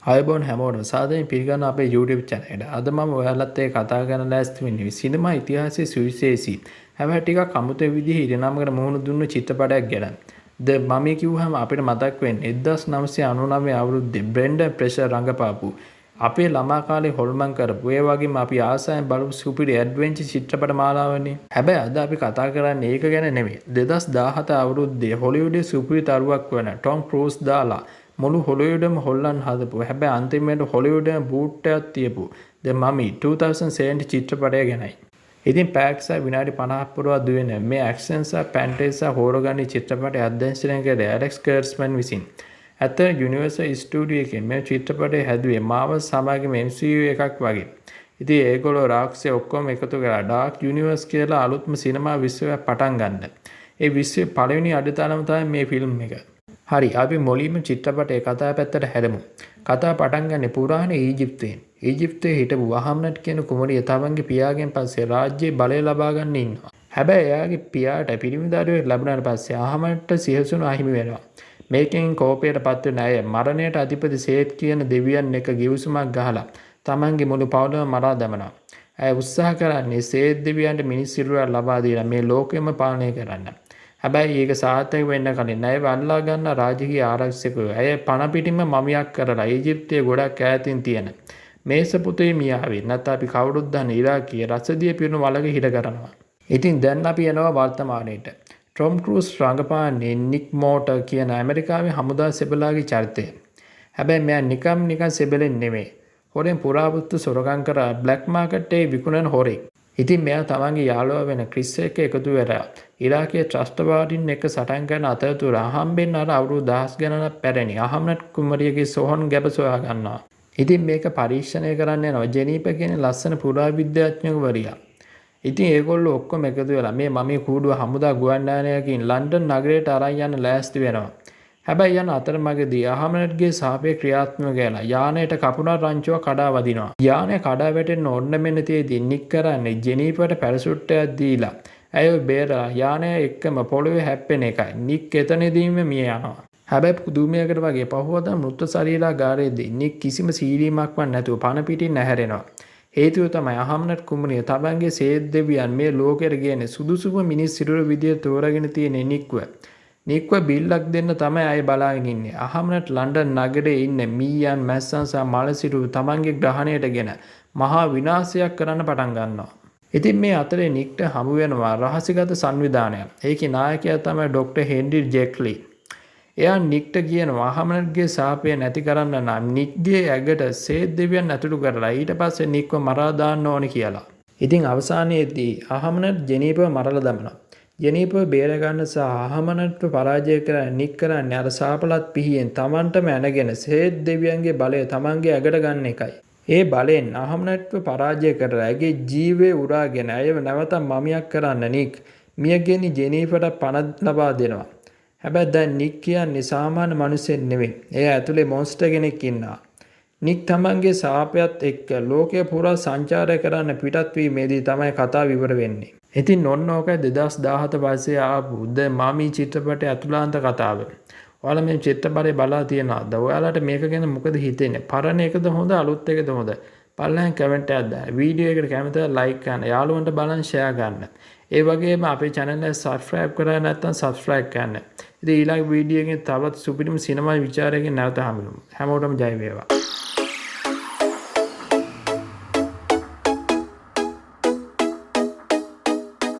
අයබෝන් හැමෝටම සාදරයෙන් පිළිගන්න අපේ YouTube channel එකට. අද මම ඔයාලත් එක්ක කතා කරන්න ලෑස්ති වෙන්නේ සිනමා ඉතිහාසයේ සුවිශේෂී හැබැයි ටිකක් අමුතු විදිහේ ඉරණමකට මුහුණ දුන්න චිත්‍රපටයක් ගැන. ද මම කිව්වහම අපිට මතක් වෙන්නේ 1999 අවුරුද්දේ බ්‍රෙන්ඩන් ප්‍රෙෂර් රංගපාපු අපේ ළමා කාලේ හොල්මන් කරපු ඒ වගේම අපි ආසයෙන් බලපු සුපිරි ඇඩ්වෙන්චර් චිත්‍රපට මාලාවනේ. හැබැයි අද අපි කතා කරන්නේ ඒක ගැන නෙමෙයි. 2017 අවුරුද්දේ හොලිවුඩේ සුපිරි තරුවක් වෙන ටොම් ක්‍රූස් දාලා මුළු හොලිවුඩම හොල්ලන් හදපු හැබැයි අන්තිමට හොලිවුඩම බූට් එකක් තියපු The Mummy 2007 චිත්‍රපටය ගැනයි. ඉතින් පැයක් සහ විනාඩි 50ක් පුරා දුවෙන මේ ඇක්ෂන් සහ ෆැන්ටසි සහ හොරර් ගන්න චිත්‍රපටය අධ්‍යක්ෂණය කළ ඇලෙක්ස් කර්ස්මන් විසින්. ඇත්තට යුනිවර්සල් ස්ටුඩියෝ එකෙන් මේ චිත්‍රපටය හැදුවේ මාවල් සමාගම MCU එකක් වගේ. ඉතින් ඒගොල්ලෝ රාක්ෂය ඔක්කොම එකතු කරලා ඩාර්ක් යුනිවර්ස් කියලා අලුත්ම සිනමා විශ්වයක් පටන් ගන්න. ඒ විශ්වයේ පළවෙනි අඩිතාලම තමයි මේ ෆිල්ම් එක. හරි අපි මොලින්ම චිත්‍රපටයේ කතා පැත්තට හැරෙමු. කතා පටන් ගන්නේ පුරාණ ඊජිප්තුවෙන්. ඊජිප්තුවේ හිටපු වහම්නට් කියන කුමරිය තමන්ගේ පියාගෙන් පස්සේ රාජ්‍යයේ බලය ලබා ගන්න ඉන්නවා. හැබැයි එයාගේ පියාට පිරිමි දරුවෙක් ලැබුණාට පස්සේ අහමනට සිහසුන අහිමි වෙනවා. මේකෙන් කෝපයට පත් වෙන අය මරණයට අධිපති සේත් කියන දෙවියන් එක ගිවිසුමක් ගහලා තමන්ගේ මුළු පවුලම මරා දමනවා. ඇය උත්සාහ කරන්නේ සේත් දෙවියන්ට මිනිස් සිරුරක් ලබා දීලා මේ ලෝකෙම පාලනය කරන්න. හැබැයි ඒක සාර්ථක වෙන්න කලින් අය වල්ලා ගන්න රාජකීය ආරක්ෂකයෝ අය පණ පිටින්ම මමියක් කරලා ඊජිප්තයේ ගොඩක් ඈතින් තියෙන මේසපොතේමියාවේ නැත්නම් අපි කවුරුත් දන්න ඉරාකයේ රසදිය පිරුණු වලක හිට කරනවා. ඉතින් දැන් අපි යනවා වර්තමානයේට. ටොම් ක්‍රූස් රංගපාන්නේ නික් මෝටර් කියන ඇමරිකාවේ හමුදා සෙබළාගේ චරිතය. හැබැයි මෙයා නිකන් සෙබළෙන් නෙමෙයි. හොරෙන් පුරාවෘත්ත සොරකම් කරලා බ්ලැක් මාකට් එකේ විකුණන හොරෙක්. ඉතින් මෙයා තමන්ගේ යාළුවා වෙන ක්‍රිස් එක්ක එකතු වෙලා ඉරාකයේ ත්‍රස්තවාදීන් එක්ක සටන් කරන අතරතුර අහම්බෙන් අර අවුරුදු දහස් ගණනක් පැරණි අහම්නට් කුමරියගේ සොහොන් ගැබ සොයා ගන්නවා. ඉතින් මේක පරීක්ෂණය කරන්න යනවා ජෙනීපා කියන ලස්සන පුරාවිද්‍යාඥවරියා. ඉතින් ඒගොල්ලෝ ඔක්කොම එකතු වෙලා මේ මමේ කූඩුව හමුදා ගුවන්යානයකින් ලන්ඩන් නගරයට අරන් යන්න ලෑස්ති වෙනවා. හැබැයි යන අතරමඟදී අහමනට්ගේ සාපේ ක්‍රියාත්මක වෙලා යානයට කපුණා රංචුව කඩා වදිනවා. යානය කඩා වැටෙන්න ඕන්න මෙන්න තියේදී නික් කරන්නේ ජෙනීපාට පැරෂුට්ටයක් දීලා ඇයව බේරලා යානය එක්කම පොළවේ හැප්පෙන එකයි. නික් එතනදීම මිය යනවා. හැබැයි පුදුමයකට වගේ පහුවදා මෘත ශරීරාගාරයේදී නික් කිසිම සීරීමක්වත් නැතුව පණ පිටින් නැහැරෙනවා. හේතුව තමයි අහමනට් කුමරිය තමන්ගේ සේත් දෙවියන් මේ ලෝකෙට ගේන සුදුසුම මිනිස් සිරුර විදියට තෝරාගෙන තියෙන නික්ව. නික්ව බිල්ලක් දෙන්න තමයි අය බලාගෙන ඉන්නේ. අහමනට් ලන්ඩන් නගරයේ ඉන්න මීයන් මැස්සන් සහ මලසිරු තමන්ගේ ග්‍රහණයටගෙන මහා විනාශයක් කරන්න පටන් ගන්නවා. ඉතින් මේ අතරේ නික්ට හමු වෙනවා රහසිගත සංවිධානයක්. ඒකේ නායකයා තමයි ඩොක්ටර් හෙන්රි ජෙක්ලි. එයා නික්ට කියනවා අහමනට්ගේ සාපය නැති කරන්න නම් නික්ගේ ඇඟට සේත් දෙවියන් ඇතුළු කරලා ඊට පස්සේ නික්ව මරා දාන්න ඕනේ කියලා. ඉතින් අවසානයේදී අහමනට් ජෙනීපව මරලා දමනවා. ජෙනීපව බේරගන්න සහ අහමනට්ව පරාජය කර නික් කරන්නේ අර සාපලත් පිහියෙන් තමන්ටම ඇනගෙන සේත් දෙවියන්ගේ බලය තමන්ගේ ඇඟට ගන්න එකයි. ඒ බලෙන් අහමනට්ව පරාජය කරලා ඇගේ ජීවය උරාගෙන ඇයව නැවත මමියක් කරන්න නික් මියගෙන ජෙනීපට පණ ලබා දෙනවා. හැබැයි දැන් නික් කියන්නේ සාමාන්‍ය මිනිසෙක් නෙවෙයි. එයා ඇතුලේ මොන්ස්ටර් කෙනෙක් ඉන්නවා. නික් තමන්ගේ සාපයත් එක්ක ලෝකය පුරා සංචාරය කරන්න පිටත් වීමේදී තමයි කතාව ඉවර වෙන්නේ. ඉතින් ඔන්න ඕකයි 2017 පස්සේ ආපු The Mummy චිත්‍රපටයේ අතුලාන්ත කතාව. ඔයාලා මේ චිත්‍රපටය බලලා තියෙනවද? ඔයාලට මේක ගැන මොකද හිතෙන්නේ? පරණ එකද හොඳ අලුත් එකද හොඳ? පල්ලෙන් කමෙන්ට් එකක් දාන්න. වීඩියෝ එකට කැමතිද ලයික් කරන්න. යාළුවන්ට බලන්න ෂෙයා කරන්න. ඒ වගේම අපේ channel එක subscribe කරලා නැත්නම් subscribe කරන්න. ඉතින් ඊළඟ වීඩියෝ එකෙන් තවත් සුපිරිම සිනමා විචාරයකින් නැවත හමුවෙමු. හැමෝටම ජය වේවා.